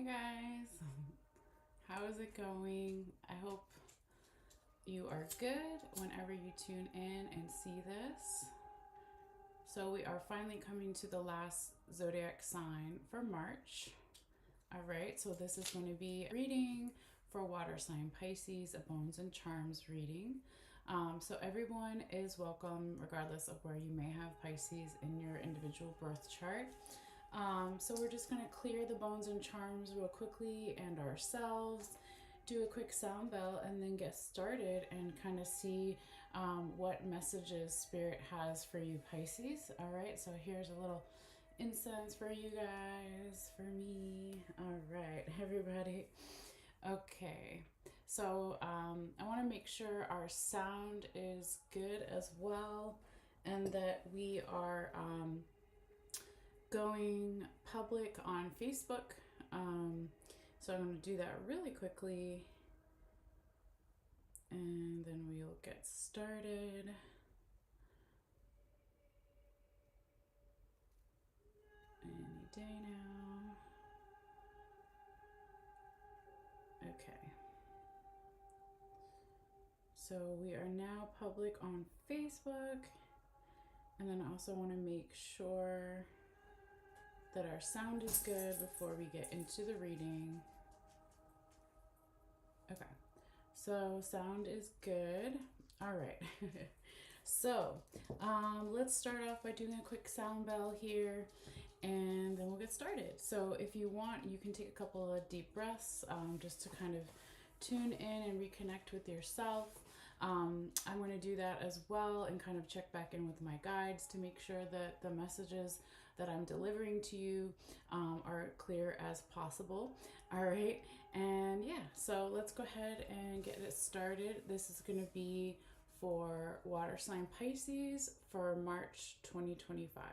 Hey guys, how is it going? I hope you are good whenever you tune in and see this. So, we are finally coming to the last zodiac sign for March. All right, so this is going to be a reading for water sign Pisces, a bones and charms reading. So, everyone is welcome, regardless of where you may have Pisces in your individual birth chart. So we're just going to clear the bones and charms real quickly and ourselves, do a quick sound bell, and then get started and kind of see what messages Spirit has for you, Pisces. All right, so here's a little incense for you guys, for me. All right, everybody. Okay, so I want to make sure our sound is good as well and that we are going public on Facebook. So I'm going to do that really quickly and then we'll get started. Any day now. Okay. So we are now public on Facebook. And then I also want to make sure that our sound is good before we get into the reading. Okay, so sound is good. All right. So let's start off by doing a quick sound bell here and then we'll get started. So if you want, you can take a couple of deep breaths just to kind of tune in and reconnect with yourself. I'm going to do that as well and kind of check back in with my guides to make sure that the messages that I'm delivering to you are clear as possible. All right. And yeah, so let's go ahead and get it started. This is going to be for water sign Pisces for March 2025.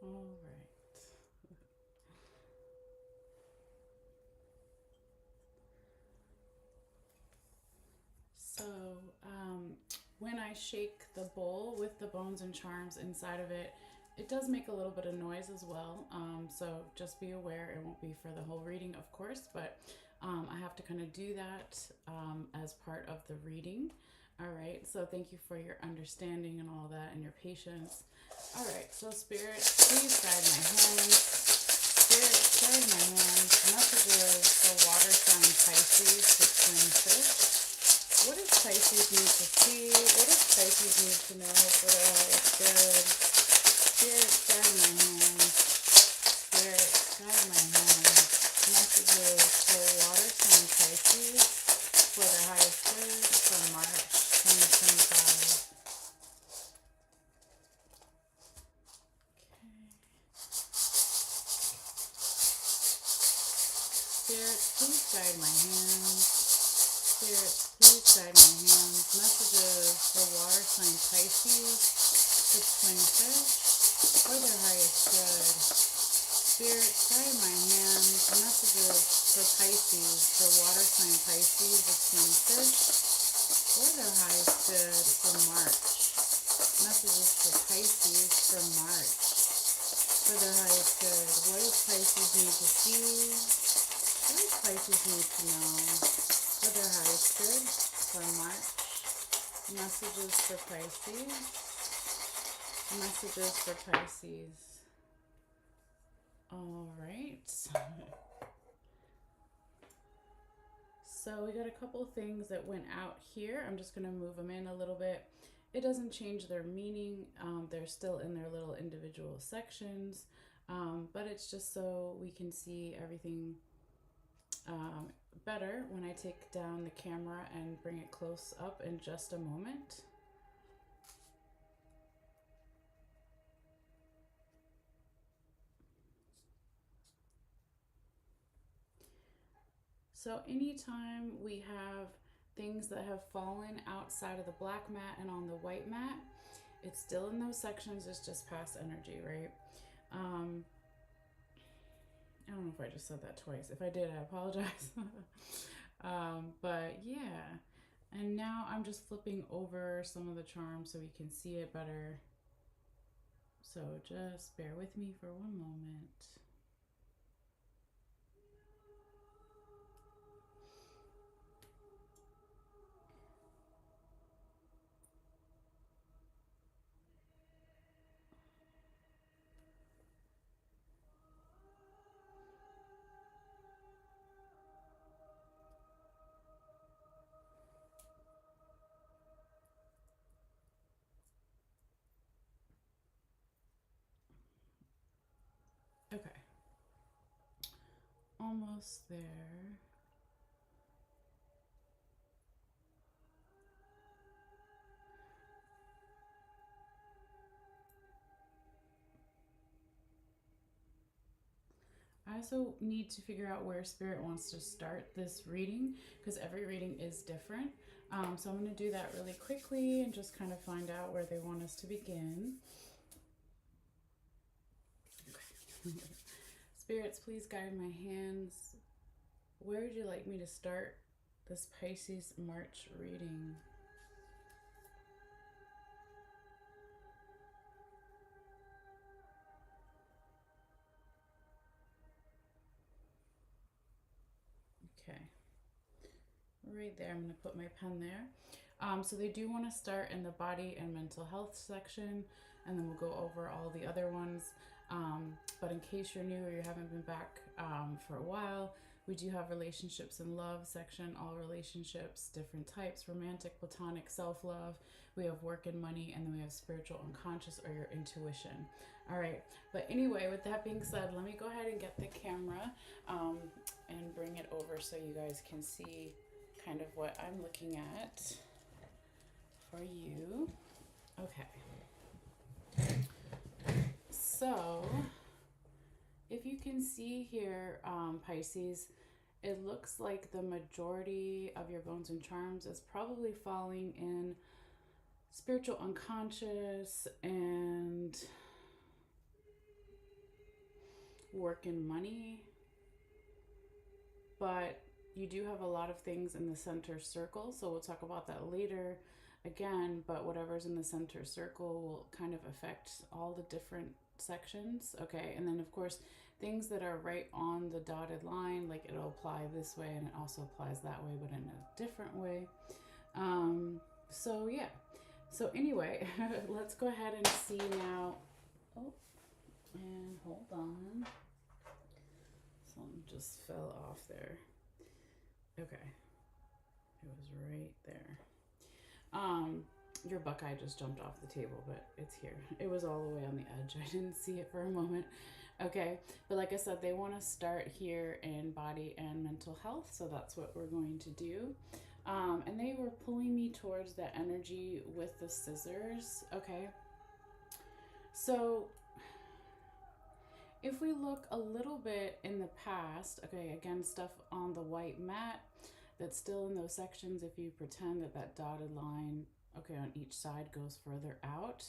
All right. So, when I shake the bowl with the bones and charms inside of it, it does make a little bit of noise as well. So just be aware, it won't be for the whole reading, of course, but I have to kind of do that as part of the reading. All right, so thank you for your understanding and all that and your patience. All right, so Spirit, please guide my hands. Spirit, guide my hands. Messages for water sign Pisces, the twin fish. What does Pisces need to see? What does Pisces need to know for their highest good? Spirit, guide my hands. Spirit, guide my hands. Messages for water sign Pisces for their highest good for March 2025. Spirit, please guide my hands. Spirit, please guide my hands. Messages for water sign Pisces, the twin fish, for their highest good. Spirit, guide my hands. Messages for Pisces, for water sign Pisces, the twin fish, for their highest good for March. Messages for Pisces for March, for their highest good. What does Pisces need to see? What does Pisces need to know? For their highest good for March. Messages for Pisces. Messages for Pisces. All right. So we got a couple things that went out here. I'm just going to move them in a little bit. It doesn't change their meaning. They're still in their little individual sections. But it's just so we can see everything better when I take down the camera and bring it close up in just a moment. So anytime we have things that have fallen outside of the black mat and on the white mat, it's still in those sections, it's just past energy, right? I don't know if I just said that twice. If I did, I apologize. But yeah, and now I'm just flipping over some of the charms so we can see it better. So just bear with me for one moment. Okay. Almost there. I also need to figure out where Spirit wants to start this reading because every reading is different. So I'm going to do that really quickly and just kind of find out where they want us to begin. Okay. Spirits, please guide my hands. Where would you like me to start this Pisces March reading? Okay. Right there, I'm going to put my pen there. So they do want to start in the body and mental health section, and then we'll go over all the other ones. But in case you're new or you haven't been back for a while, we do have relationships and love section, all relationships, different types, romantic, platonic, self-love. We have work and money, and then we have spiritual, unconscious, or your intuition. All right. But anyway, with that being said, let me go ahead and get the camera and bring it over so you guys can see kind of what I'm looking at for you. Okay. So, if you can see here, Pisces, it looks like the majority of your bones and charms is probably falling in spiritual unconscious and work and money. But you do have a lot of things in the center circle, so we'll talk about that later again, but whatever's in the center circle will kind of affect all the different sections, okay? And then of course, things that are right on the dotted line, like it'll apply this way and it also applies that way, but in a different way. So yeah. So anyway, let's go ahead and see now. Oh, and hold on. Something just fell off there. Okay. It was right there. Your Buckeye just jumped off the table, but it's here. It was all the way on the edge. I didn't see it for a moment. Okay, but like I said, they want to start here in body and mental health, so that's what we're going to do. And they were pulling me towards that energy with the scissors. Okay, so if we look a little bit in the past, okay, again, stuff on the white mat that's still in those sections, if you pretend that that dotted line, okay, on each side goes further out.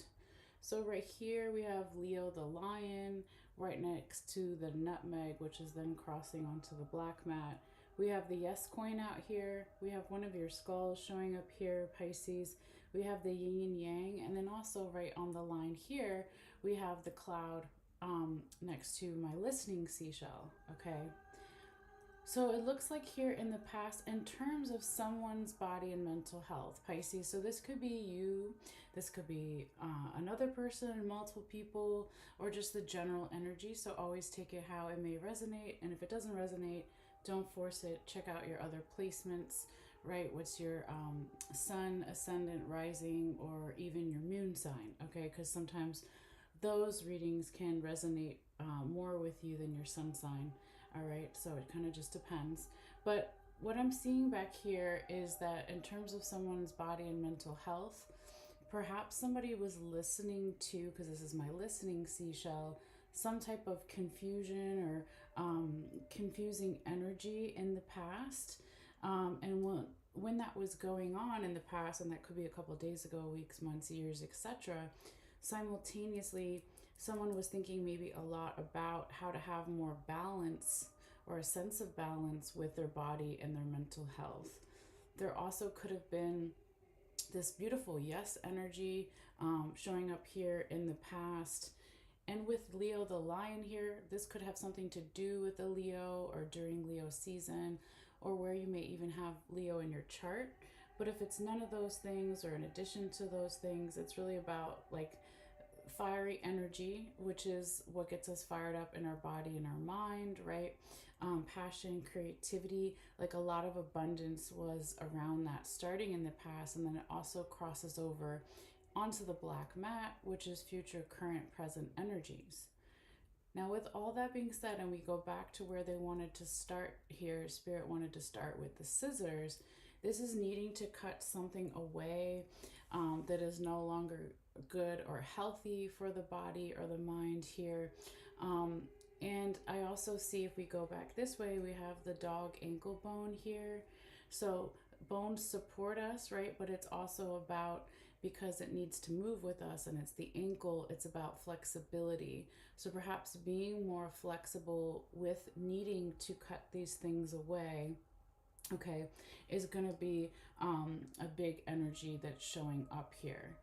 So right here we have Leo the lion right next to the nutmeg, which is then crossing onto the black mat. We have the yes coin out here. We have one of your skulls showing up here, Pisces. We have the yin and yang, and then also right on the line here, we have the cloud next to my listening seashell, okay? So it looks like here in the past, in terms of someone's body and mental health, Pisces, so this could be you, this could be another person, multiple people, or just the general energy. So always take it how it may resonate. And if it doesn't resonate, don't force it. Check out your other placements, right? What's your sun, ascendant, rising, or even your moon sign, okay? Because sometimes those readings can resonate more with you than your sun sign. All right, so it kind of just depends. But what I'm seeing back here is that in terms of someone's body and mental health, perhaps somebody was listening to, because this is my listening seashell, some type of confusion or confusing energy in the past. And when that was going on in the past, and that could be a couple of days ago, weeks, months, years, etc., simultaneously, someone was thinking maybe a lot about how to have more balance or a sense of balance with their body and their mental health. There also could have been this beautiful yes energy showing up here in the past. And with Leo the lion here, this could have something to do with the Leo or during Leo season, or where you may even have Leo in your chart. But if it's none of those things or in addition to those things, it's really about like fiery energy, which is what gets us fired up in our body and our mind, right? Passion, creativity, like a lot of abundance was around that starting in the past, and then it also crosses over onto the black mat, which is future, current, present energies. Now, with all that being said, and we go back to where they wanted to start here, Spirit wanted to start with the scissors. This is needing to cut something away that is no longer good or healthy for the body or the mind here. And I also see, if we go back this way, we have the dog ankle bone here. So bones support us, right? But it's also about, because it needs to move with us and it's the ankle, it's about flexibility. So perhaps being more flexible with needing to cut these things away, okay, is going to be a big energy that's showing up here.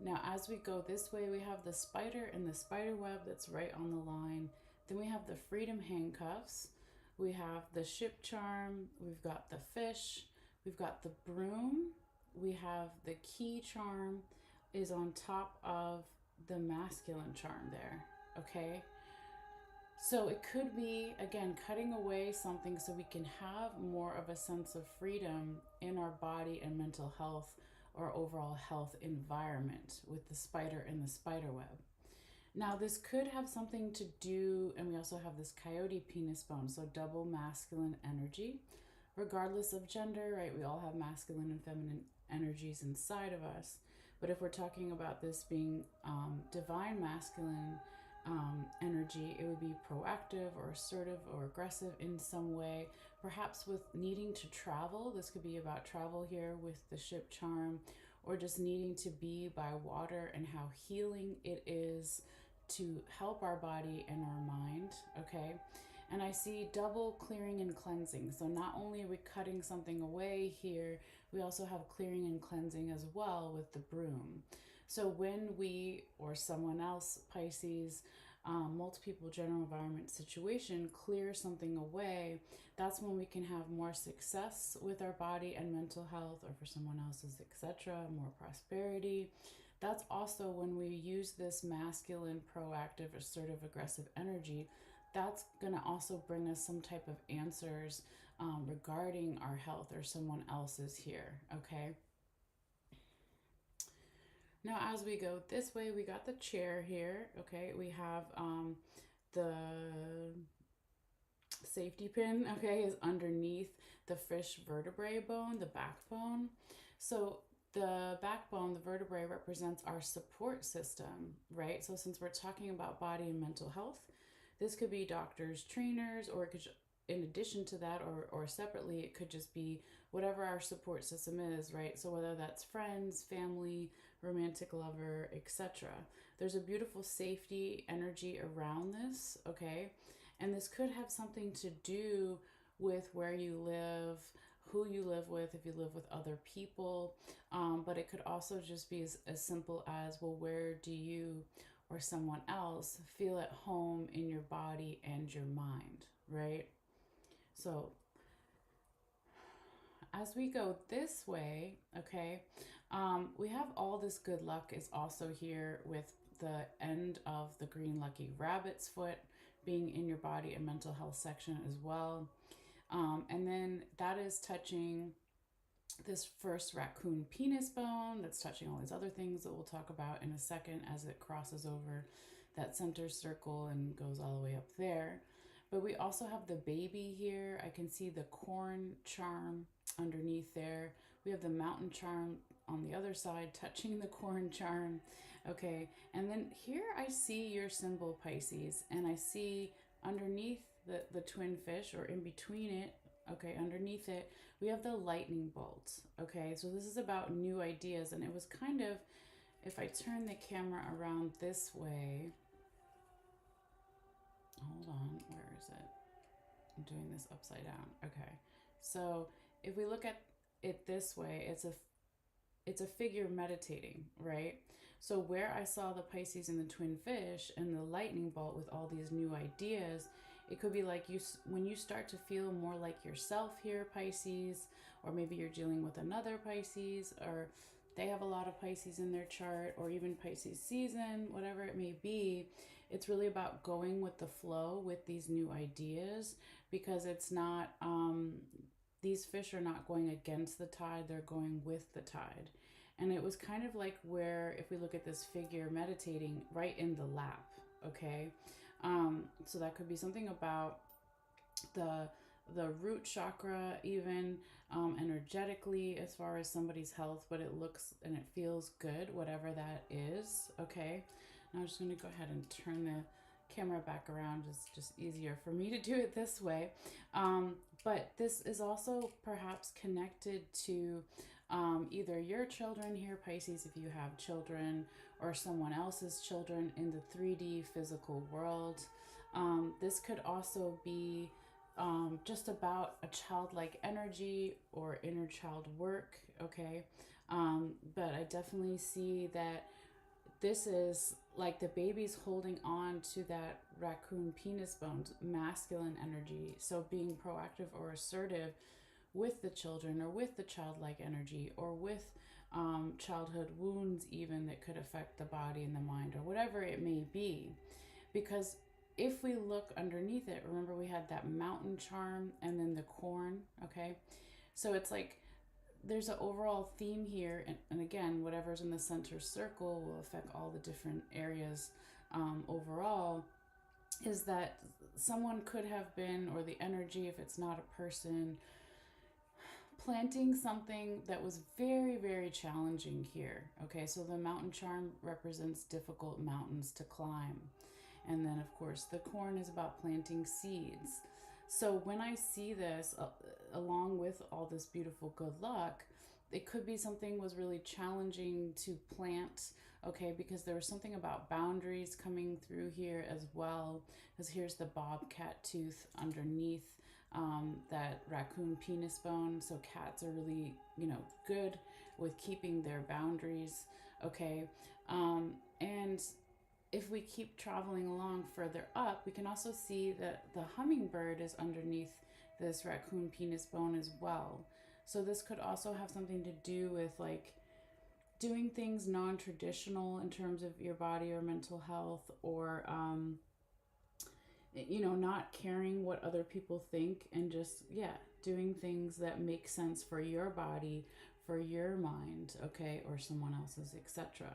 Now, as we go this way, we have the spider and the spider web that's right on the line. Then we have the freedom handcuffs. We have the ship charm. We've got the fish. We've got the broom. We have the key charm is on top of the masculine charm there, okay? So it could be, again, cutting away something so we can have more of a sense of freedom in our body and mental health or overall health environment with the spider and the spider web. Now, this could have something to do, and we also have this coyote penis bone, so double masculine energy. Regardless of gender, right, we all have masculine and feminine energies inside of us. But if we're talking about this being divine masculine energy, it would be proactive or assertive or aggressive in some way. Perhaps with needing to travel, this could be about travel here with the ship charm, or just needing to be by water and how healing it is to help our body and our mind, okay? And I see double clearing and cleansing. So not only are we cutting something away here, we also have clearing and cleansing as well with the broom. So when we or someone else, Pisces, multi-people general environment situation, clear something away, that's when we can have more success with our body and mental health, or for someone else's, etc., more prosperity. That's also when we use this masculine, proactive, assertive, aggressive energy. That's going to also bring us some type of answers regarding our health or someone else's here, okay? Now, as we go this way, we got the chair here, okay? We have the safety pin, okay, is underneath the fish vertebrae bone, the backbone. So the backbone, the vertebrae, represents our support system, right? So since we're talking about body and mental health, this could be doctors, trainers, or it could, in addition to that, or separately, it could just be whatever our support system is, right? So whether that's friends, family, romantic lover, etc. There's a beautiful safety energy around this, okay? And this could have something to do with where you live, who you live with, if you live with other people. But it could also just be as simple as, well, where do you or someone else feel at home in your body and your mind, right? So as we go this way, okay, we have all this good luck is also here with the end of the green lucky rabbit's foot being in your body and mental health section as well. And then that is touching this first raccoon penis bone, that's touching all these other things that we'll talk about in a second as it crosses over that center circle and goes all the way up there. But we also have the baby here. I can see the corn charm underneath there. We have the mountain charm on the other side touching the corn charm. Okay, and then here I see your symbol, Pisces, and I see underneath the twin fish, or in between it, okay, underneath it, we have the lightning bolt. Okay, so this is about new ideas, and it was kind of, if I turn the camera around this way, hold on, where is it? I'm doing this upside down. Okay, so if we look at it this way, it's a figure meditating, right? So where I saw the Pisces and the twin fish and the lightning bolt with all these new ideas, it could be like you, when you start to feel more like yourself here, Pisces, or maybe you're dealing with another Pisces, or they have a lot of Pisces in their chart, or even Pisces season, whatever it may be. It's really about going with the flow with these new ideas, because it's not, these fish are not going against the tide, they're going with the tide. And it was kind of like where, if we look at this figure meditating right in the lap, okay? So that could be something about the root chakra, even energetically, as far as somebody's health, but it looks and it feels good, whatever that is, okay? Now I'm just going to go ahead and turn the camera back around. It's just easier for me to do it this way. But this is also perhaps connected to either your children here, Pisces, if you have children, or someone else's children in the 3D physical world. This could also be just about a childlike energy or inner child work, okay? But I definitely see that this is like the baby's holding on to that raccoon penis bones, masculine energy. So being proactive or assertive with the children, or with the childlike energy, or with childhood wounds even that could affect the body and the mind, or whatever it may be. Because if we look underneath it, remember we had that mountain charm and then the corn, okay? So it's like there's an overall theme here, and again, whatever's in the center circle will affect all the different areas overall, is that someone could have been, or the energy, if it's not a person, planting something that was very, very challenging here. Okay, so the mountain charm represents difficult mountains to climb. And then, of course, the corn is about planting seeds. So when I see this, along with all this beautiful good luck, it could be something was really challenging to plant, okay, because there was something about boundaries coming through here as well, because here's the bobcat tooth underneath that raccoon penis bone. So cats are really, good with keeping their boundaries, okay? And if we keep traveling along further up, we can also see that the hummingbird is underneath this raccoon penis bone as well. So this could also have something to do with like doing things non-traditional in terms of your body or mental health, or not caring what other people think, and just doing things that make sense for your body, for your mind, okay, or someone else's, etc.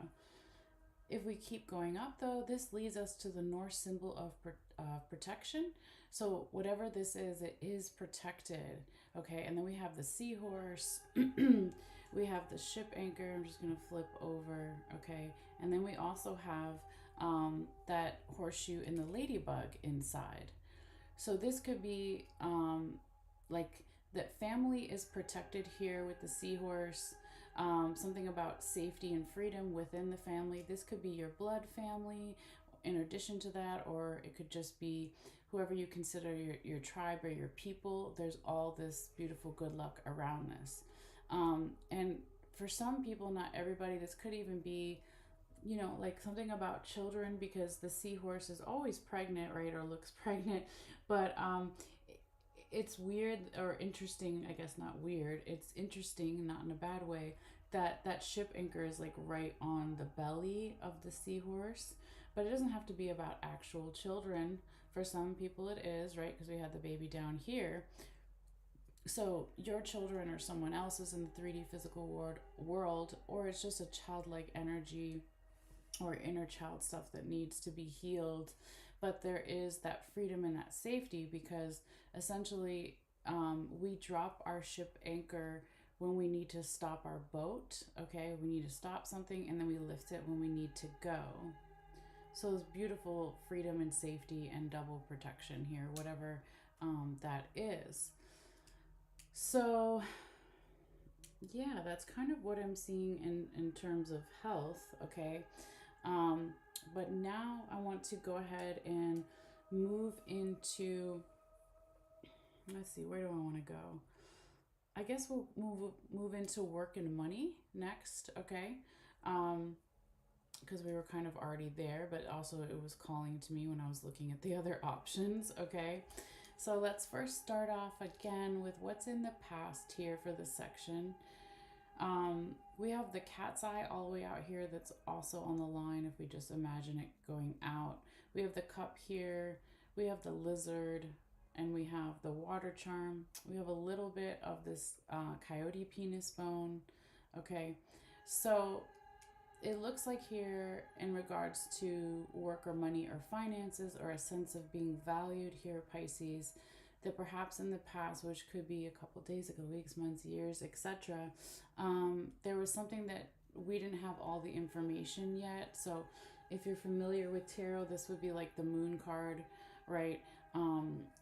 If we keep going up, though, this leads us to the Norse symbol of protection. So whatever this is, it is protected, okay? And then we have the seahorse. We have the ship anchor. I'm just going to flip over, okay? And then we also have that horseshoe and the ladybug inside. So this could be like that family is protected here with the seahorse. Something about safety and freedom within the family. This could be your blood family in addition to that, or it could just be whoever you consider your tribe or your people. There's all this beautiful good luck around this. And for some people, not everybody, this could even be, like something about children, because the seahorse is always pregnant, right? Or looks pregnant. But it's weird, or interesting, I guess not weird, it's interesting, not in a bad way, that ship anchor is like right on the belly of the seahorse. But it doesn't have to be about actual children. For some people it is, right? Because we had the baby down here. So your children or someone else's in the 3D physical world, or it's just a childlike energy or inner child stuff that needs to be healed. but there is that freedom and that safety because essentially we drop our ship anchor when we need to stop our boat, okay? We need to stop something and then we lift it when we need to go. So there's beautiful freedom and safety and double protection here, whatever that is. So yeah, that's kind of what I'm seeing in terms of health, okay? But now I want to go ahead and move into, let's see, where do I want to go? I guess we'll move into work and money next, okay? Because we were kind of already there, but also it was calling to me when I was looking at the other options, okay? So let's first start off again with what's in the past here for this section. We have the cat's eye all the way out here that's also on the line if we just imagine it going out. We have the cup here, we have the lizard, and we have the water charm. We have a little bit of this coyote penis bone, okay? So it looks like here in regards to work or money or finances or a sense of being valued here, Pisces, that perhaps in the past, which could be a couple days ago, weeks, months, years, etc., there was something that we didn't have all the information yet. So if you're familiar with tarot, this would be like the moon card, right?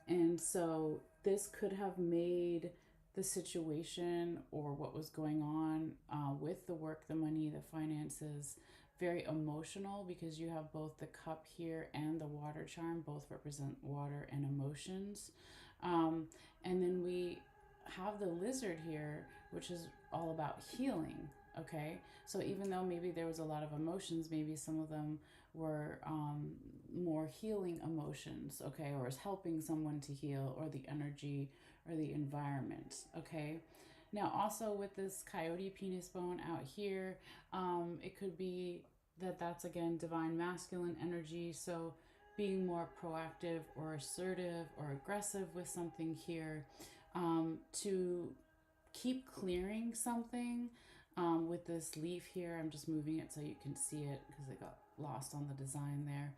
And so this could have made the situation or what was going on with the work, the money, the finances very emotional because you have both the cup here and the water charm, both represent water and emotions. And then we have the lizard here, which is all about healing, okay? So even though maybe there was a lot of emotions, maybe some of them were more healing emotions, okay, or is helping someone to heal, or the energy or the environment, okay? Now also with this coyote penis bone out here, it could be that that's again divine masculine energy, so being more proactive or assertive or aggressive with something here, to keep clearing something. With this leaf here, I'm just moving it so you can see it because it got lost on the design there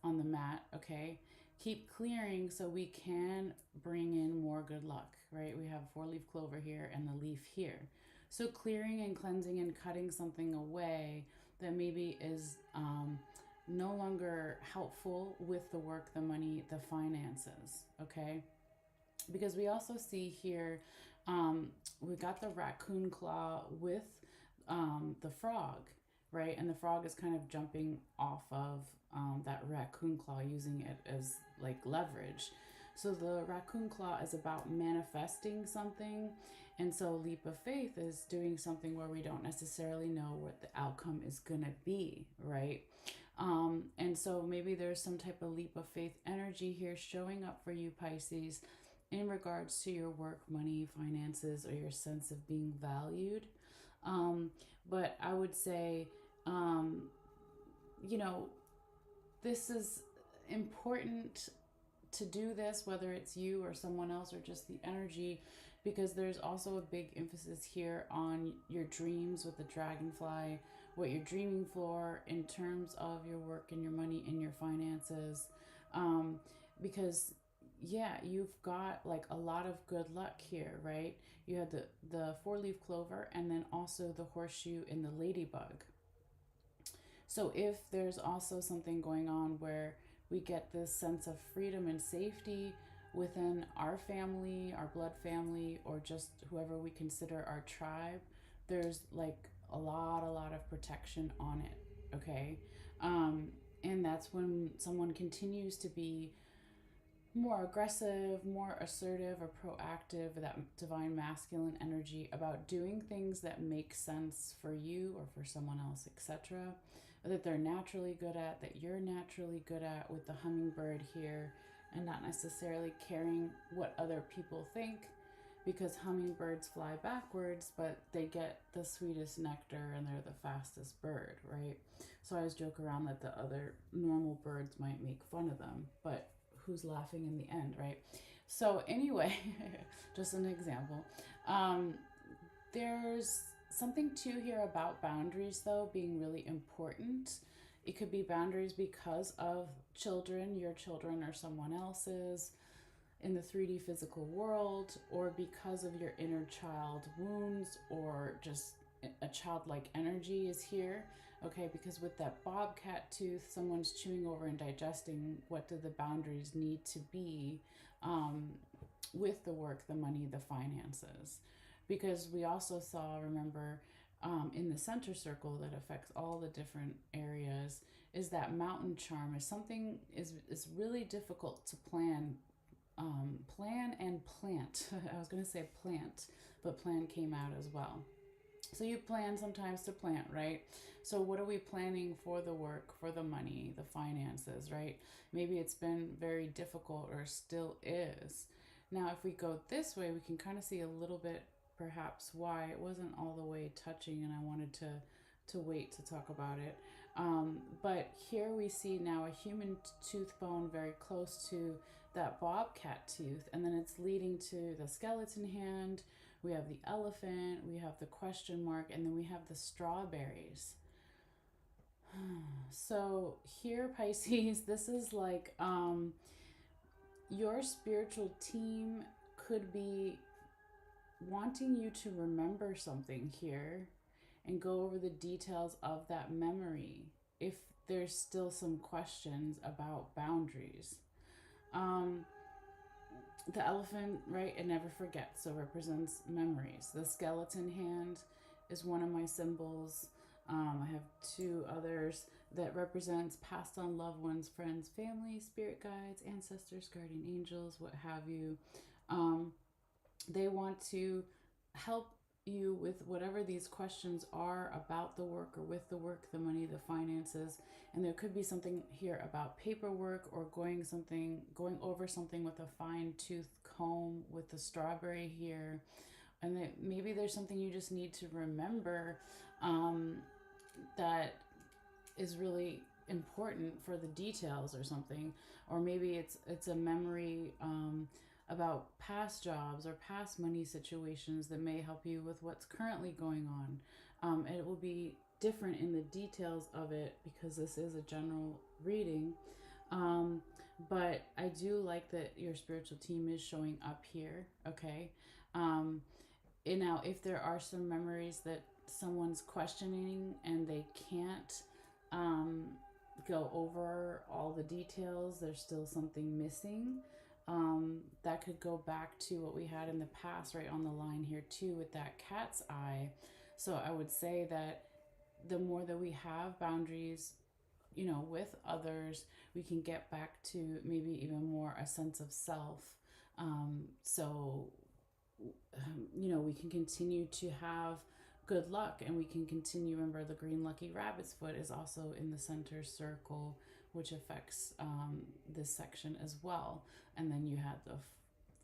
on the mat, okay? Keep clearing so we can bring in more good luck, right? We have 4-leaf clover here and the leaf here. So clearing and cleansing and cutting something away that maybe is no longer helpful with the work, the money, the finances, okay? Because we also see here, we got the raccoon claw with the frog, right? And the frog is kind of jumping off of that raccoon claw, using it as like leverage. So the raccoon claw is about manifesting something. And so leap of faith is doing something where we don't necessarily know what the outcome is going to be, right? And so maybe there's some type of leap of faith energy here showing up for you, Pisces, in regards to your work, money, finances, or your sense of being valued. But I would say, you know, this is important to do this, whether it's you or someone else or just the energy, because there's also a big emphasis here on your dreams with the dragonfly, what you're dreaming for in terms of your work and your money and your finances. Because yeah, you've got like a lot of good luck here, right? You had the 4-leaf clover and then also the horseshoe and the ladybug. So if there's also something going on where we get this sense of freedom and safety within our family, our blood family, or just whoever we consider our tribe, there's like a lot of protection on it, okay? And that's when someone continues to be more aggressive, more assertive, or proactive, that divine masculine energy about doing things that make sense for you or for someone else, etc., that they're naturally good at, that you're naturally good at, with the hummingbird here, and not necessarily caring what other people think, because hummingbirds fly backwards, but they get the sweetest nectar and they're the fastest bird, right? So I always joke around that the other normal birds might make fun of them, but who's laughing in the end, right? So anyway, just an example. There's something too here about boundaries, though, being really important It could be boundaries because of children, your children or someone else's in the 3D physical world, or because of your inner child wounds, or just a childlike energy is here. Okay, because with that bobcat tooth, someone's chewing over and digesting what do the boundaries need to be, um, with the work, the money, the finances. Because we also saw, remember, in the center circle that affects all the different areas, is that mountain charm is something is really difficult to plan and plant. I was going to say plant, but plan came out as well. So you plan sometimes to plant, right? So what are we planning for the work, for the money, the finances, right? Maybe it's been very difficult or still is. Now, if we go this way, we can kind of see a little bit perhaps why it wasn't all the way touching, and I wanted to wait to talk about it. But here we see now a human tooth bone very close to that bobcat tooth, and then it's leading to the skeleton hand. We have the elephant, we have the question mark, and then we have the strawberries. So here, Pisces, this is like your spiritual team could be wanting you to remember something here and go over the details of that memory if there's still some questions about boundaries. Um, the elephant, right, it never forgets, so represents memories. The skeleton hand is one of my symbols. I have two others that represents passed on loved ones, friends, family, spirit guides, ancestors, guardian angels, what have you. Um, they want to help you with whatever these questions are about the work, or with the work, the money, the finances. And there could be something here about paperwork, or going over something with a fine tooth comb with the strawberry here. And that maybe there's something you just need to remember, that is really important for the details or something. Or maybe it's a memory, about past jobs or past money situations that may help you with what's currently going on. And it will be different in the details of it because this is a general reading. But I do like that your spiritual team is showing up here. Okay. And now, if there are some memories that someone's questioning and they can't go over all the details, there's still something missing. That could go back to what we had in the past, right on the line here too, with that cat's eye. So I would say that the more that we have boundaries, with others, we can get back to maybe even more a sense of self. We can continue to have good luck, and we can continue. Remember, the green lucky rabbit's foot is also in the center circle, which affects this section as well. And then you had the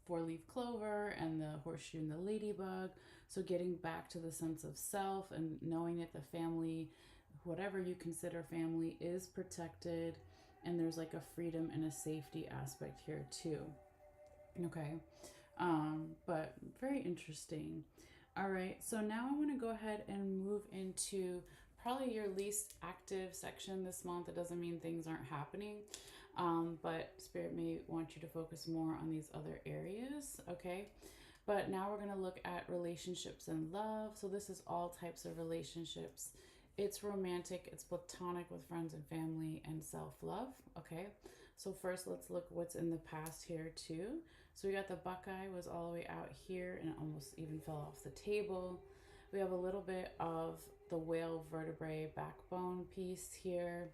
four-leaf clover and the horseshoe and the ladybug. So getting back to the sense of self and knowing that the family, whatever you consider family, is protected, and there's like a freedom and a safety aspect here too. Okay. But very interesting. All right, so now I want to go ahead and move into probably your least active section this month. It doesn't mean things aren't happening, but Spirit may want you to focus more on these other areas, okay? But now we're going to look at relationships and love. So this is all types of relationships. It's romantic, it's platonic with friends and family, and self-love, okay? So first, let's look what's in the past here too. So we got the buckeye was all the way out here and it almost even fell off the table. We have a little bit of the whale vertebrae backbone piece here.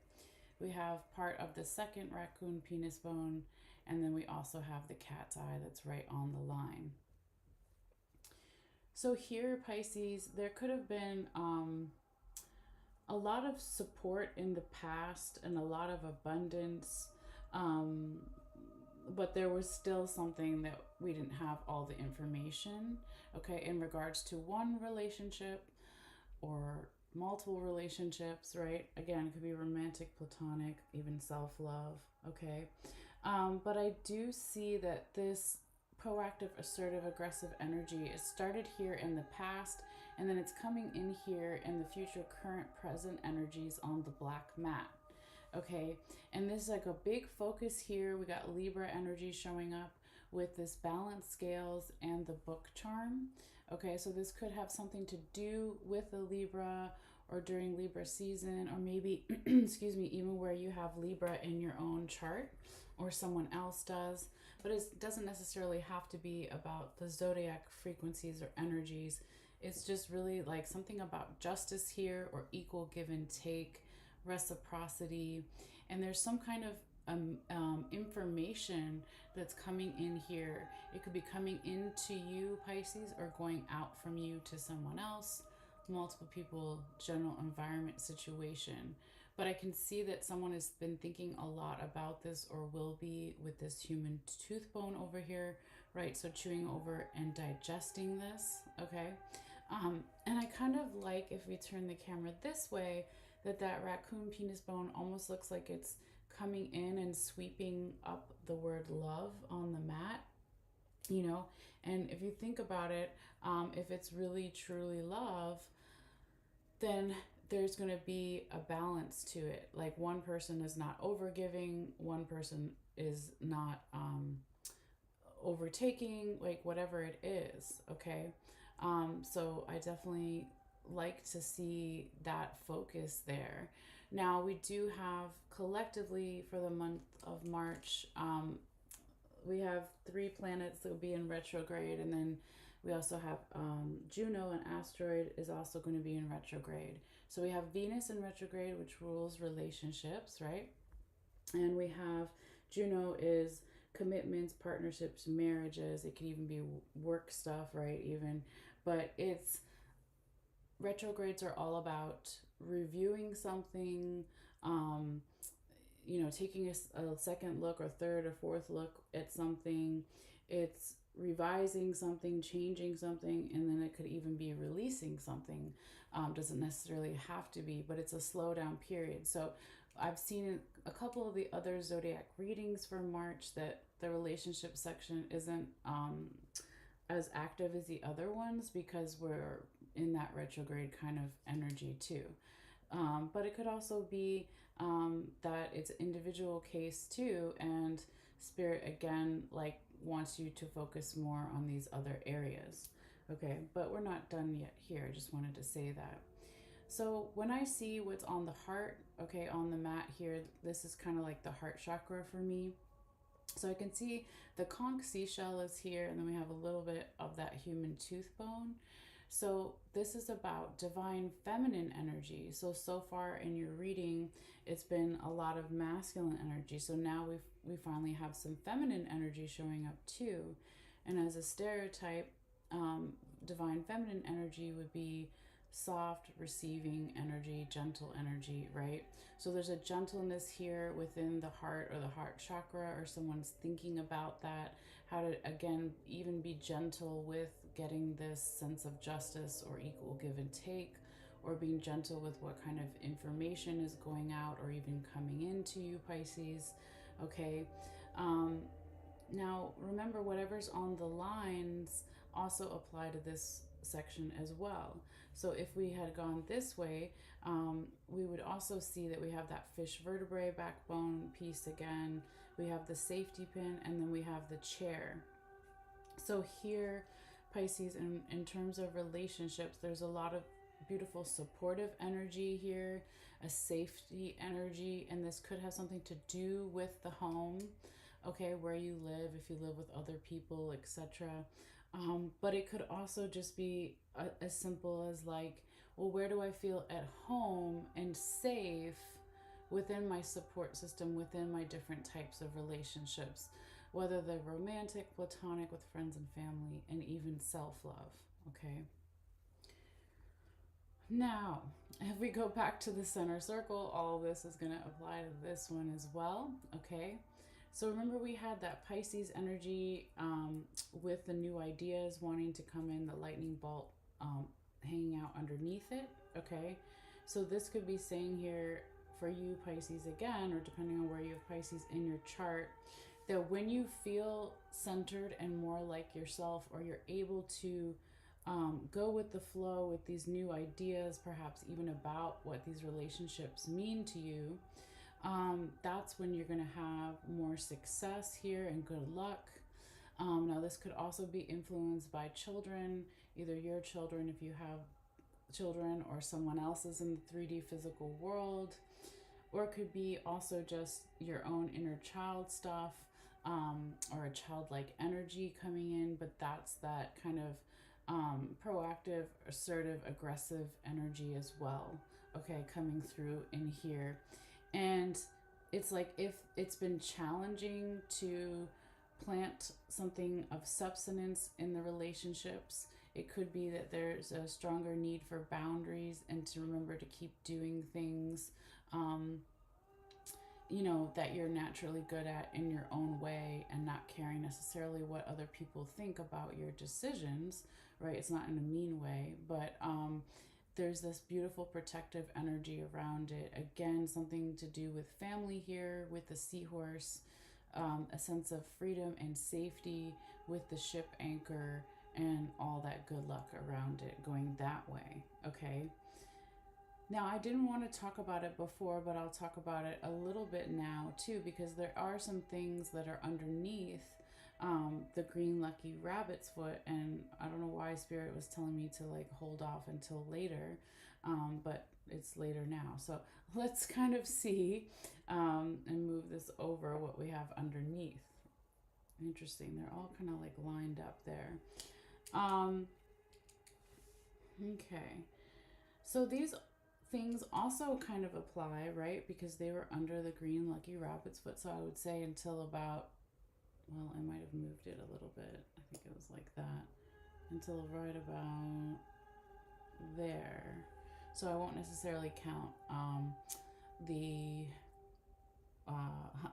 We have part of the second raccoon penis bone, and then we also have the cat's eye that's right on the line. So here, Pisces, there could have been a lot of support in the past and a lot of abundance. But there was still something that we didn't have all the information, okay, in regards to one relationship or multiple relationships, right? Again, it could be romantic, platonic, even self-love, okay? But I do see that this proactive, assertive, aggressive energy, it started here in the past, and then it's coming in here in the future, current, present energies on the black mat. Okay, and this is like a big focus here. We got Libra energy showing up with this balance scales and the book charm. Okay, so this could have something to do with the Libra or during Libra season, or maybe, excuse me, even where you have Libra in your own chart or someone else does. But it doesn't necessarily have to be about the zodiac frequencies or energies. It's just really like something about justice here, or equal give and take, reciprocity. And there's some kind of information that's coming in here. It could be coming into you, Pisces, or going out from you to someone else, multiple people, general environment situation. But I can see that someone has been thinking a lot about this, or will be, with this human tooth bone over here, right? So chewing over and digesting this, okay? And I kind of like, if we turn the camera this way, that raccoon penis bone almost looks like it's coming in and sweeping up the word love on the mat, you know. And if you think about it, if it's really truly love, then there's going to be a balance to it. Like, one person is not overgiving, one person is not overtaking, like whatever it is, okay? So I definitely like to see that focus there. Now, we do have collectively for the month of March, we have 3 planets that will be in retrograde, and then we also have Juno, an asteroid, is also going to be in retrograde. So we have Venus in retrograde, which rules relationships, right? And we have Juno is commitments, partnerships, marriages. It could even be work stuff, right? Even, but it's, retrogrades are all about reviewing something, um, taking a second look or third or fourth look at something. It's revising something, changing something, and then it could even be releasing something. Doesn't necessarily have to be, but it's a slow down period. So I've seen a couple of the other zodiac readings for March that the relationship section isn't as active as the other ones, because we're in that retrograde kind of energy too. But it could also be that it's individual case too, and spirit again like wants you to focus more on these other areas. Okay, but we're not done yet here. I just wanted to say that. So when I see what's on the heart, okay, on the mat here, this is kind of like the heart chakra for me. So I can see the conch seashell is here, and then we have a little bit of that human tooth bone. So this is about divine feminine energy. So far in your reading, it's been a lot of masculine energy. So now we finally have some feminine energy showing up too. And as a stereotype, divine feminine energy would be soft, receiving energy, gentle energy, right? So there's a gentleness here within the heart or the heart chakra, or someone's thinking about that, how to, again, even be gentle with getting this sense of justice or equal give and take, or being gentle with what kind of information is going out or even coming into you, Pisces. Okay. Now, remember, whatever's on the lines also apply to this section as well. So if we had gone this way, we would also see that we have that fish vertebrae backbone piece again. We have the safety pin, and then we have the chair. So here, Pisces, in terms of relationships, there's a lot of beautiful supportive energy here, a safety energy, and this could have something to do with the home, okay, where you live, if you live with other people, etc. But it could also just be as simple as like, well, where do I feel at home and safe within my support system, within my different types of relationships, whether they're romantic, platonic, with friends and family, and even self-love, okay? Now, if we go back to the center circle, all of this is going to apply to this one as well, okay? So remember, we had that Pisces energy with the new ideas wanting to come in, the lightning bolt hanging out underneath it, okay? So this could be saying here for you, Pisces, again, or depending on where you have Pisces in your chart, that when you feel centered and more like yourself, or you're able to go with the flow with these new ideas, perhaps even about what these relationships mean to you, That's when you're going to have more success here and good luck. Now, this could also be influenced by children, either your children if you have children or someone else's in the 3D physical world, or it could be also just your own inner child stuff, or a childlike energy coming in, but that's that kind of proactive, assertive, aggressive energy as well, okay, coming through in here. And it's like if it's been challenging to plant something of substance in the relationships, it could be that there's a stronger need for boundaries and to remember to keep doing things, um, that you're naturally good at in your own way and not caring necessarily what other people think about your decisions, right? It's not in a mean way, but there's this beautiful protective energy around it. Again, something to do with family here, with the seahorse, a sense of freedom and safety with the ship anchor and all that good luck around it going that way, okay? Now, I didn't want to talk about it before, but I'll talk about it a little bit now too, because there are some things that are underneath the green lucky rabbit's foot, and I don't know why Spirit was telling me to like hold off until later, but it's later now. So let's kind of see and move this over what we have underneath. Interesting, they're all kind of like lined up there. Um, okay, so these things also kind of apply, right? Because they were under the green lucky rabbit's foot. So I would say until about, well, I might have moved it a little bit. I think it was like that. Until right about there. So I won't necessarily count the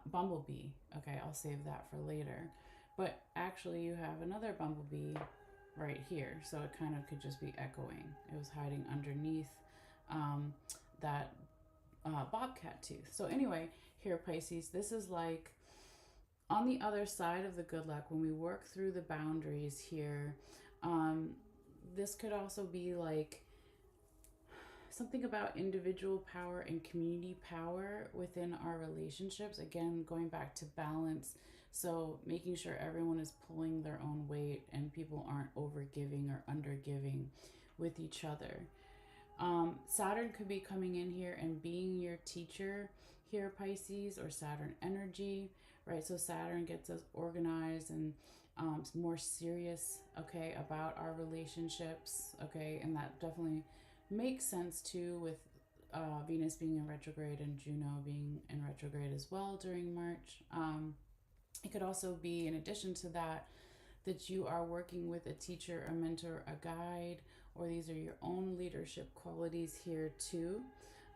bumblebee. Okay, I'll save that for later. But actually, you have another bumblebee right here. So it kind of could just be echoing. It was hiding underneath that bobcat tooth. So anyway, here Pisces, this is like on the other side of the good luck when we work through the boundaries here. This could also be like something about individual power and community power within our relationships. Again, going back to balance. So making sure everyone is pulling their own weight and people aren't overgiving or undergiving with each other. Saturn could be coming in here and being your teacher here, Pisces, or Saturn energy, right? So Saturn gets us organized and more serious, okay, about our relationships, okay, and that definitely makes sense too with Venus being in retrograde and Juno being in retrograde as well during March. It could also be, in addition to that, that you are working with a teacher, a mentor, a guide, or these are your own leadership qualities here too,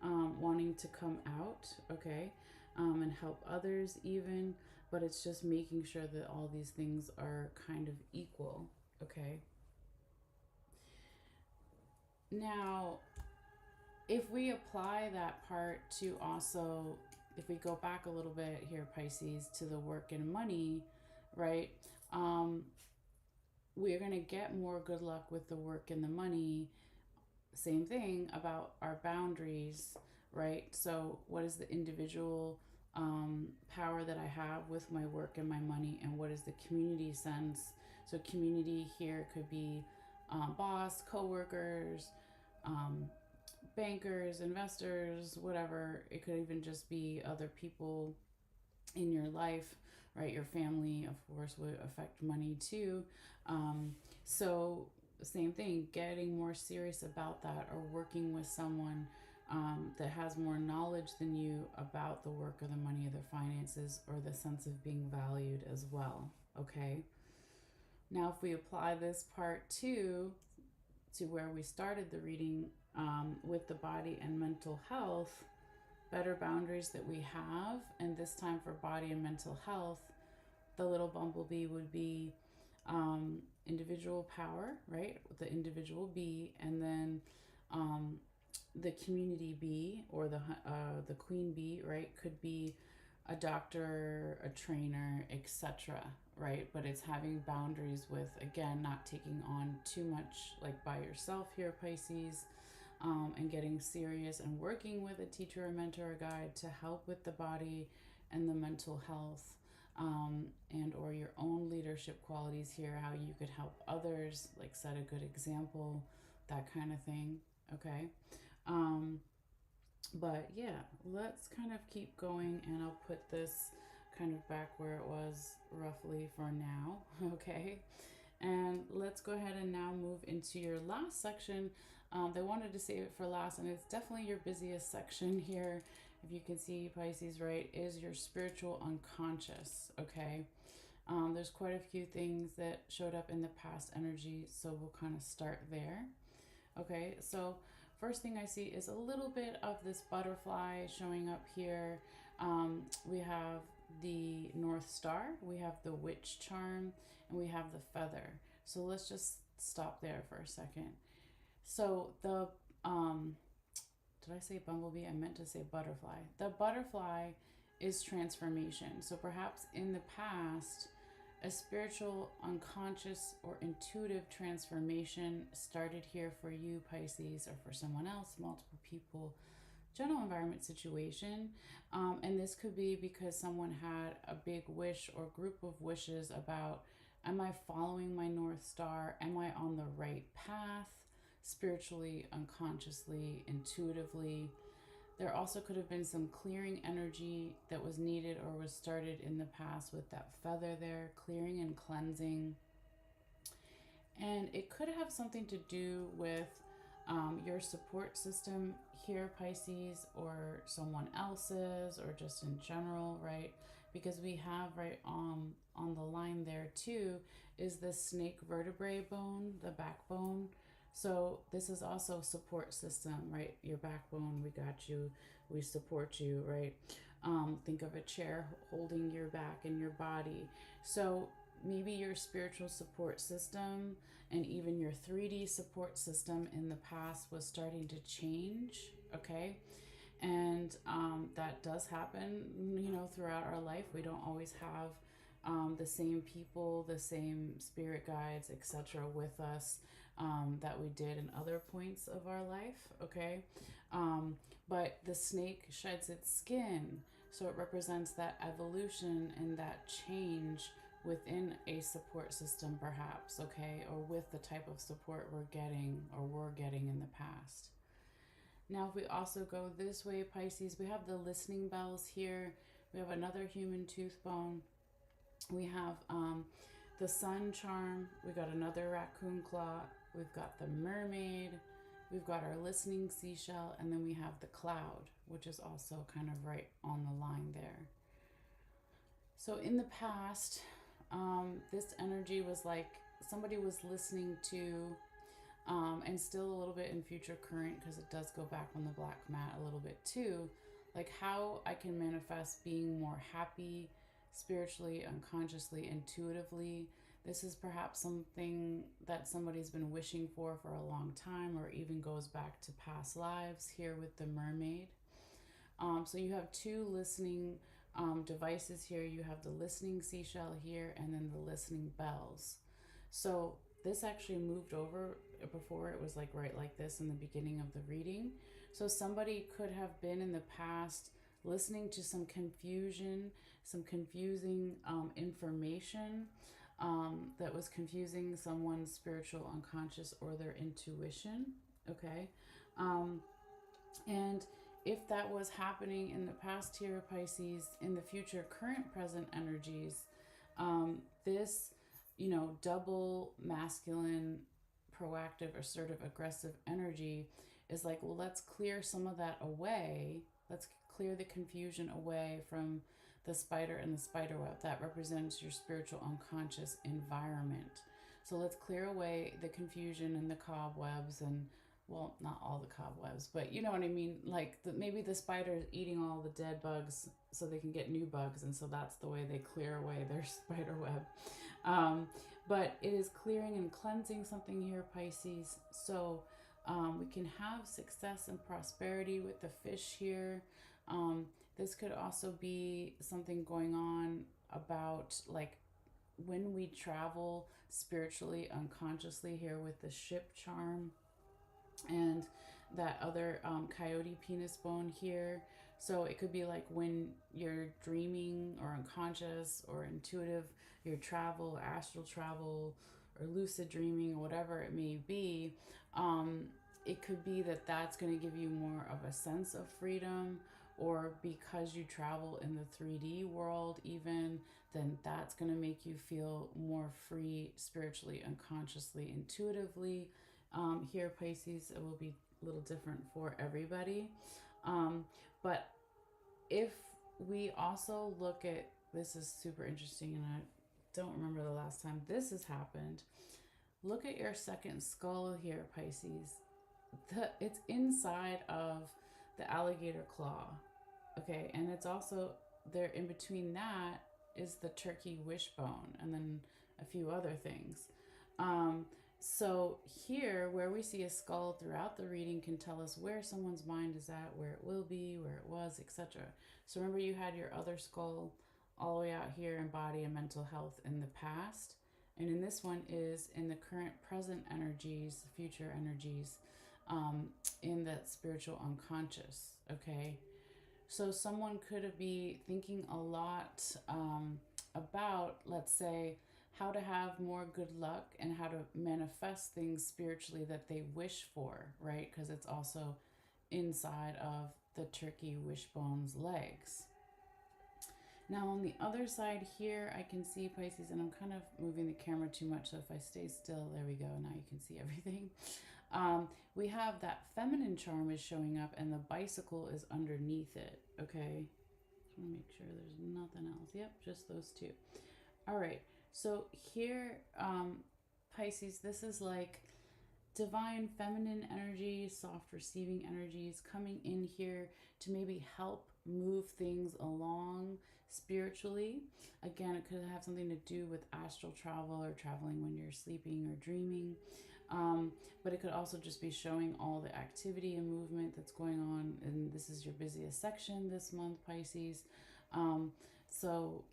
wanting to come out, okay, and help others even, but it's just making sure that all these things are kind of equal, okay? Now, if we apply that part to also, if we go back a little bit here, Pisces, to the work and money, right? We're going to get more good luck with the work and the money. Same thing about our boundaries, right? So, what is the individual power that I have with my work and my money, and what is the community sense? So, community here could be boss, co-workers, bankers, investors, whatever. It could even just be other people in your life, right? Your family, of course, would affect money too. So, same thing, getting more serious about that or working with someone that has more knowledge than you about the work or the money or the finances or the sense of being valued as well, okay? Now, if we apply this part too to where we started the reading with the body and mental health, better boundaries that we have, and this time for body and mental health, the little bumblebee would be individual power, right? The individual bee, and then the community bee or the queen bee, right? Could be a doctor, a trainer, etc., right? But it's having boundaries with, again, not taking on too much like by yourself here, Pisces, and getting serious and working with a teacher, a mentor, a guide to help with the body and the mental health, and or your own leadership qualities here, how you could help others, like set a good example, that kind of thing. Okay. Um, but yeah, let's kind of keep going, and I'll put this kind of back where it was roughly for now. Okay. And let's go ahead and now move into your last section. They wanted to save it for last, and it's definitely your busiest section here. If you can see, Pisces, right, is your spiritual unconscious. Okay. There's quite a few things that showed up in the past energy, so we'll kind of start there. Okay, so first thing I see is a little bit of this butterfly showing up here. We have the North Star, we have the Witch Charm, and we have the feather. So let's just stop there for a second. So the did I say bumblebee? I meant to say butterfly. The butterfly is transformation. So perhaps in the past, a spiritual, unconscious, or intuitive transformation started here for you, Pisces, or for someone else, multiple people, general environment situation. And this could be because someone had a big wish or group of wishes about, am I following my North Star? Am I on the right path? Spiritually, unconsciously, intuitively. There also could have been some clearing energy that was needed or was started in the past with that feather there, clearing and cleansing. And it could have something to do with your support system here, Pisces, or someone else's, or just in general, right? Because we have right on the line there too is the snake vertebrae bone, the backbone. So this is also support system, right? Your backbone, we got you, we support you, right? Think of a chair holding your back and your body. So maybe your spiritual support system and even your 3D support system in the past was starting to change, okay? And that does happen, throughout our life. We don't always have the same people, the same spirit guides, etc., with us that we did in other points of our life, okay? But the snake sheds its skin, so it represents that evolution and that change within a support system, perhaps, okay, or with the type of support we're getting or were getting in the past. Now, if we also go this way, Pisces, we have the listening bells here. We have another human tooth bone. We have the sun charm. We got another raccoon claw. We've got the mermaid. We've got our listening seashell. And then we have the cloud, which is also kind of right on the line there. So in the past, this energy was like somebody was listening to, and still a little bit in future current, because it does go back on the black mat a little bit too, like how I can manifest being more happy spiritually, unconsciously, intuitively. This is perhaps something that somebody's been wishing for a long time, or even goes back to past lives here with the mermaid. So you have two listening devices here. You have the listening seashell here, and then the listening bells. So this actually moved over. Before it was like right like this in the beginning of the reading. So somebody could have been in the past listening to some confusion, some confusing information that was confusing someone's spiritual unconscious or their intuition. Okay. And if that was happening in the past here, Pisces, in the future, current, present energies, this, double masculine, proactive, assertive, aggressive energy is like, well, let's clear some of that away. Let's clear the confusion away from the spider and the spider web. That represents your spiritual unconscious environment. So let's clear away the confusion and the cobwebs, and well, not all the cobwebs, but you know what I mean? Like maybe the spider is eating all the dead bugs so they can get new bugs, and so that's the way they clear away their spider web. But it is clearing and cleansing something here, Pisces. So we can have success and prosperity with the fish here. This could also be something going on about like when we travel spiritually, unconsciously here with the ship charm. And that other coyote penis bone here. So it could be like when you're dreaming or unconscious or intuitive, your travel, astral travel, or lucid dreaming, or whatever it may be. Um, it could be that that's going to give you more of a sense of freedom, or because you travel in the 3D world, even, then that's going to make you feel more free spiritually, unconsciously, intuitively. Here, Pisces, it will be a little different for everybody. Um, but if we also look at, this is super interesting, and I don't remember the last time this has happened. Look at your second skull here, Pisces. It's inside of the alligator claw. Okay, and it's also there in between that is the turkey wishbone, and then a few other things. Um, so here, where we see a skull throughout the reading, can tell us where someone's mind is at, where it will be, where it was, etc. So remember, you had your other skull all the way out here in body and mental health in the past, and in this one is in the current present energies, future energies, um, in that spiritual unconscious. Okay, so someone could be thinking a lot about, let's say, how to have more good luck and how to manifest things spiritually that they wish for, right? Because it's also inside of the turkey wishbone's legs. Now on the other side here, I can see Pisces, and I'm kind of moving the camera too much, so if I stay still, there we go, now you can see everything. We have that feminine charm is showing up, and the bicycle is underneath it, okay? Just want to make sure there's nothing else. Yep, just those two. All right, so here, Pisces, this is like divine feminine energy, soft receiving energies coming in here to maybe help move things along spiritually. Again, it could have something to do with astral travel or traveling when you're sleeping or dreaming. But it could also just be showing all the activity and movement that's going on. And this is your busiest section this month, Pisces. So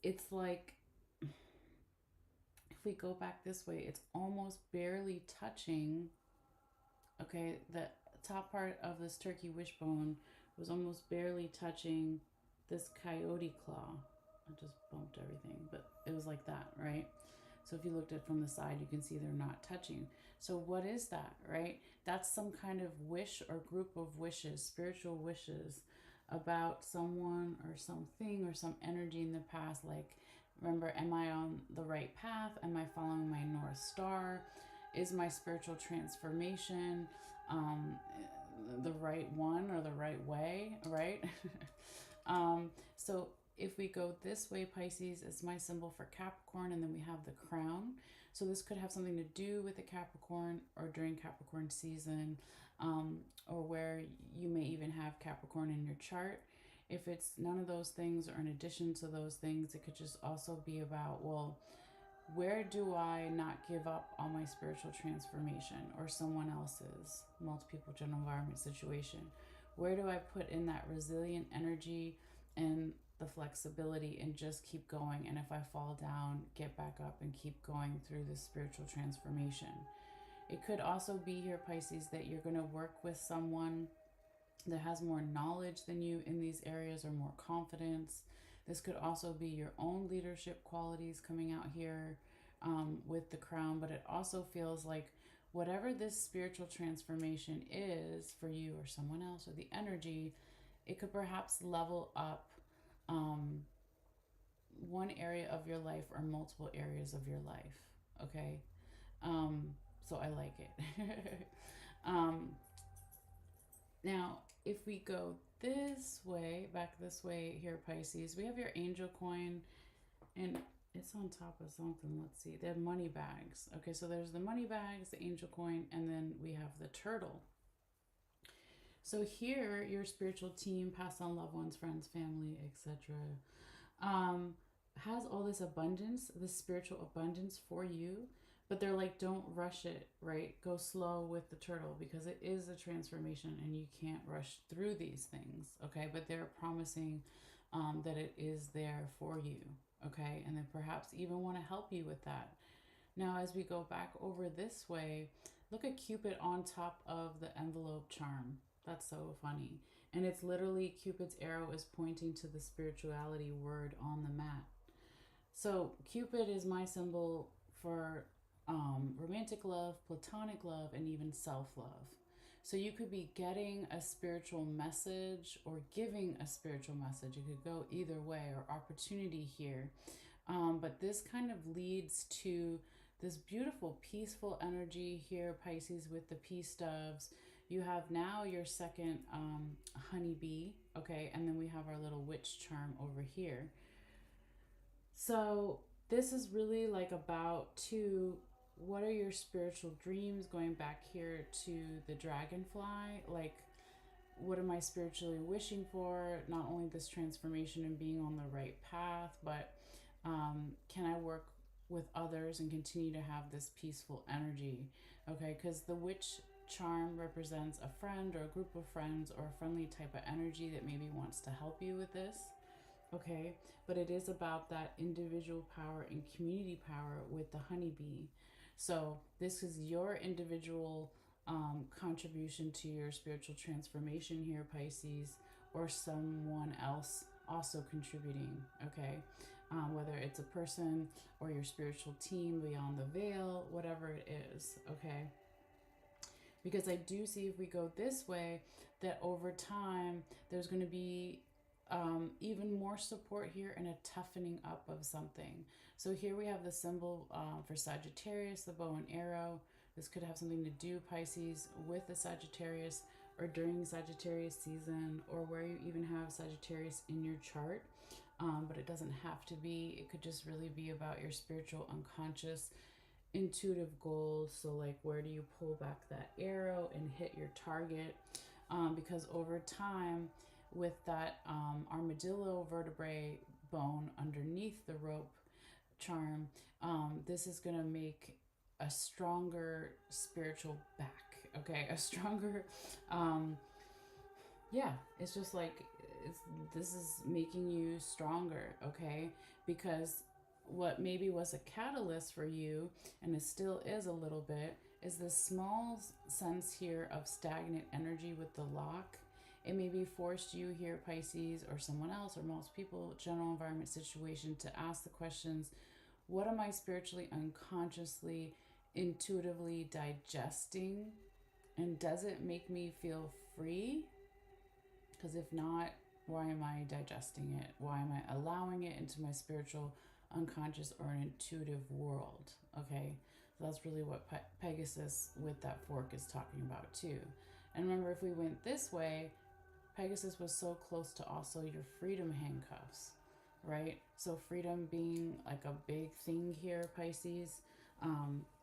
it's like, if we go back this way, it's almost barely touching. Okay, the top part of this turkey wishbone was almost barely touching this coyote claw. I just bumped everything, but it was like that, right? So if you looked at it from the side, you can see they're not touching. So what is that, right? That's some kind of wish or group of wishes, spiritual wishes about someone or something or some energy in the past. Like, remember, am I on the right path? Am I following my North Star? Is my spiritual transformation um, the right one or the right way, right? So if we go this way, Pisces is my symbol for Capricorn, and then we have the crown. So this could have something to do with the Capricorn or during Capricorn season, or where you may even have Capricorn in your chart. If it's none of those things or in addition to those things, it could just also be about, well, where do I not give up on my spiritual transformation or someone else's multi-people general environment situation? Where do I put in that resilient energy and the flexibility and just keep going? And if I fall down, get back up and keep going through this spiritual transformation. It could also be here, Pisces, that you're going to work with someone that has more knowledge than you in these areas or more confidence. This could also be your own leadership qualities coming out here with the crown, but it also feels like whatever this spiritual transformation is for you or someone else or the energy, it could perhaps level up one area of your life or multiple areas of your life. Okay. So I like it. Now, if we go this way, back this way here, Pisces, we have your angel coin, and it's on top of something. Let's see. They're money bags. Okay, so there's the money bags, the angel coin, and then we have the turtle. So here, your spiritual team, past on loved ones, friends, family, etc., has all this abundance, this spiritual abundance for you. But they're like, don't rush it, right? Go slow with the turtle because it is a transformation and you can't rush through these things, okay? But they're promising that it is there for you, okay? And then perhaps even want to help you with that. Now, as we go back over this way, Look at Cupid on top of the envelope charm. That's so funny. And it's literally Cupid's arrow is pointing to the spirituality word on the mat. So Cupid is my symbol for romantic love, platonic love, and even self love. So you could be getting a spiritual message or giving a spiritual message. It could go either way, or opportunity here. But this kind of leads to this beautiful, peaceful energy here, Pisces, with the peace doves. You have now your second honeybee, okay, and then we have our little witch charm over here. So this is really like about what are your spiritual dreams, going back here to the dragonfly, like what am I spiritually wishing for? Not only this transformation and being on the right path, but can I work with others and continue to have this peaceful energy? Okay, because the witch charm represents a friend or a group of friends or a friendly type of energy that maybe wants to help you with this. Okay, but it is about that individual power and community power with the honeybee. So this is your individual contribution to your spiritual transformation here, Pisces, or someone else also contributing. Okay, whether it's a person or your spiritual team beyond the veil, whatever it is. Okay, because I do see, if we go this way, that over time there's going to be even more support here and a toughening up of something. So here we have the symbol for Sagittarius, the bow and arrow. This could have something to do, Pisces, with the Sagittarius or during Sagittarius season, or where you even have Sagittarius in your chart. But it doesn't have to be. It could just really be about your spiritual unconscious intuitive goals. So like, where do you pull back that arrow and hit your target? Because over time, with that armadillo vertebrae bone underneath the rope charm, this is going to make a stronger spiritual back. Okay, a stronger yeah, it's just like this is making you stronger. Okay, because what maybe was a catalyst for you, and it still is a little bit, is this small sense here of stagnant energy with the lock. It maybe forced you here, Pisces, or someone else, or most people, general environment situation, to ask the questions, what am I spiritually, unconsciously, intuitively digesting? And does it make me feel free? Because if not, why am I digesting it? Why am I allowing it into my spiritual, unconscious, or an intuitive world? Okay, so that's really what Pegasus with that fork is talking about too. And remember, if we went this way, Pegasus was so close to also your freedom handcuffs, right? So freedom being like a big thing here, Pisces.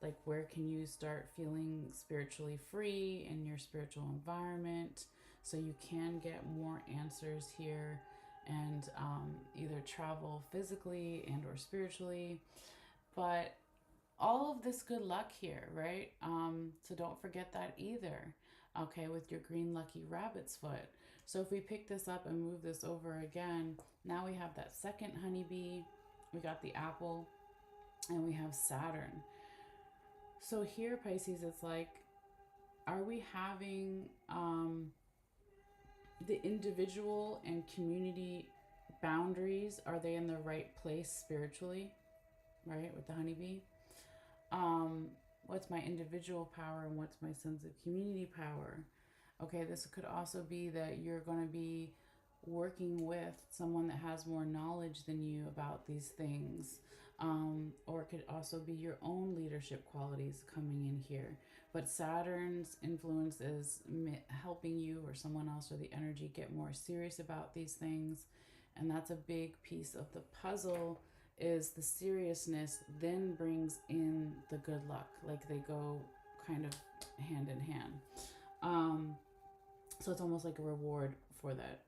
Like, where can you start feeling spiritually free in your spiritual environment, so you can get more answers here, and either travel physically and or spiritually. But all of this good luck here, right? So don't forget that either. Okay, with your green lucky rabbit's foot. So if we pick this up and move this over again, now we have that second honeybee, we got the apple, and we have Saturn. So here, Pisces, it's like, are we having the individual and community boundaries? Are they in the right place spiritually, right? With the honeybee. What's my individual power and what's my sense of community power? Okay, this could also be that you're going to be working with someone that has more knowledge than you about these things. Or it could also be your own leadership qualities coming in here. But Saturn's influence is helping you or someone else, or the energy, get more serious about these things. And that's a big piece of the puzzle, is the seriousness then brings in the good luck. Like, they go kind of hand in hand. So it's almost like a reward for that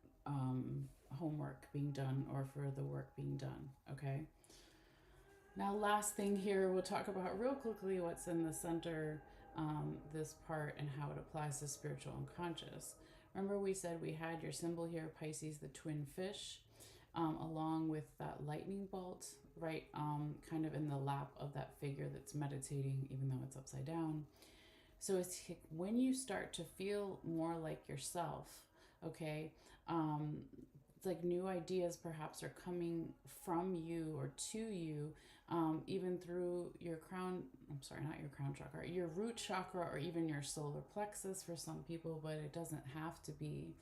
homework being done, or for the work being done. Okay. Now, last thing here, we'll talk about real quickly what's in the center, this part, and how it applies to spiritual unconscious. Remember, we said we had your symbol here, Pisces, the twin fish, along with that lightning bolt, right, kind of in the lap of that figure that's meditating, even though it's upside down. So it's when you start to feel more like yourself, okay? Um, it's like new ideas perhaps are coming from you or to you, even through your crown. I'm sorry, not your crown chakra, your root chakra, or even your solar plexus for some people, but it doesn't have to be.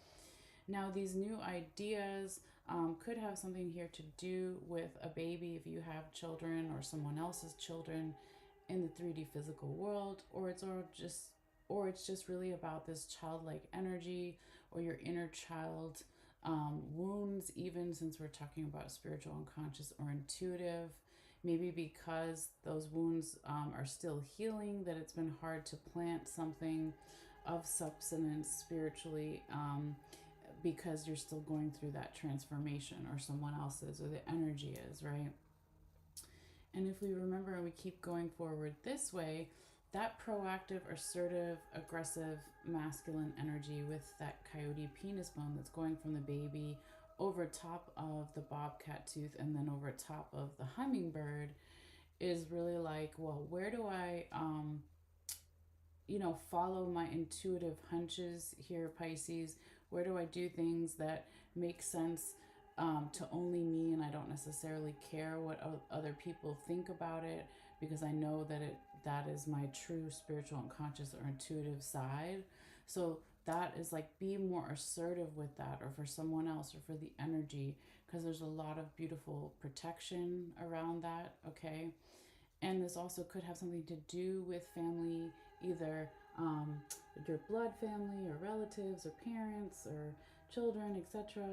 Now, these new ideas could have something here to do with a baby if you have children or someone else's children in the 3D physical world, or it's just really about this childlike energy or your inner child, wounds, even since we're talking about spiritual, unconscious, or intuitive. Maybe because those wounds are still healing, that it's been hard to plant something of substance spiritually, because you're still going through that transformation, or someone else's, or the energy is, right? And if we remember and we keep going forward this way, that proactive, assertive, aggressive, masculine energy with that coyote penis bone that's going from the baby over top of the bobcat tooth and then over top of the hummingbird is really like, well, where do I, follow my intuitive hunches here, Pisces? Where do I do things that make sense to only me, and I don't necessarily care what other people think about it, because I know that is my true spiritual, unconscious, or intuitive side. So that is like, be more assertive with that, or for someone else, or for the energy, because there's a lot of beautiful protection around that, okay? And this also could have something to do with family, either your blood family, or relatives, or parents, or children, etc.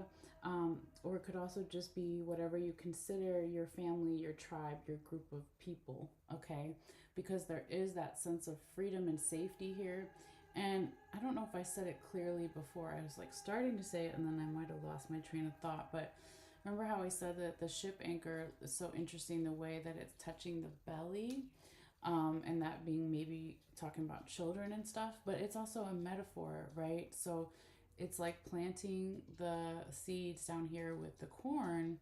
Or it could also just be whatever you consider your family, your tribe, your group of people, okay? Because there is that sense of freedom and safety here. And I don't know if I said it clearly before. I was like starting to say it and then I might have lost my train of thought. But remember how I said that the ship anchor is so interesting, the way that it's touching the belly, and that being maybe talking about children and stuff, but it's also a metaphor, right? So it's like planting the seeds down here with the corn,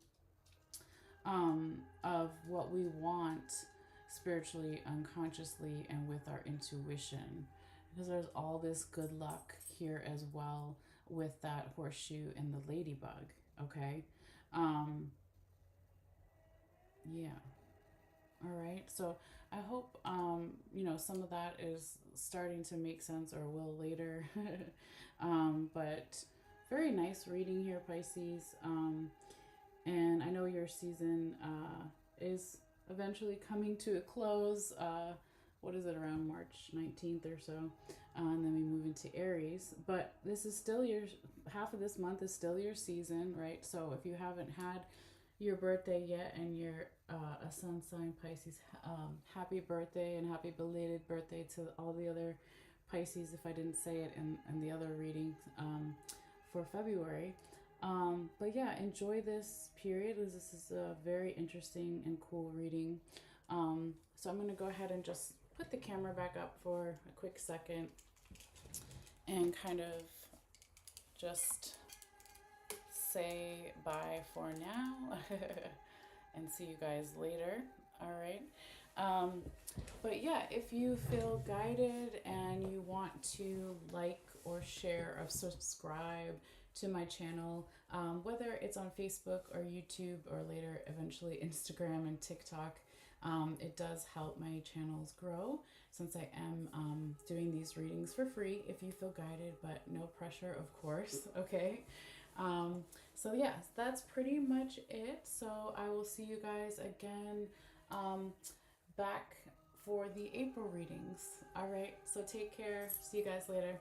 of what we want spiritually, unconsciously, and with our intuition. Because there's all this good luck here as well with that horseshoe and the ladybug, okay? Um, yeah. All right. So I hope, some of that is starting to make sense, or will later. But very nice reading here, Pisces. And I know your season is eventually coming to a close. What is it, around March 19th or so? And then we move into Aries. But this is still half of this month is still your season, right? So if you haven't had your birthday yet and you're a sun sign Pisces, happy birthday, and happy belated birthday to all the other Pisces, if I didn't say it in the other readings, for February. But yeah, enjoy this period, as this is a very interesting and cool reading. So I'm going to go ahead and just put the camera back up for a quick second and kind of just say bye for now and see you guys later. All right. But yeah, if you feel guided and you want to like or share or subscribe to my channel, whether it's on Facebook or YouTube, or later eventually Instagram and TikTok, it does help my channels grow, since I am doing these readings for free if you feel guided, but no pressure, of course. Okay. So yeah, that's pretty much it. So I will see you guys again back for the April readings. All right. So take care. See you guys later.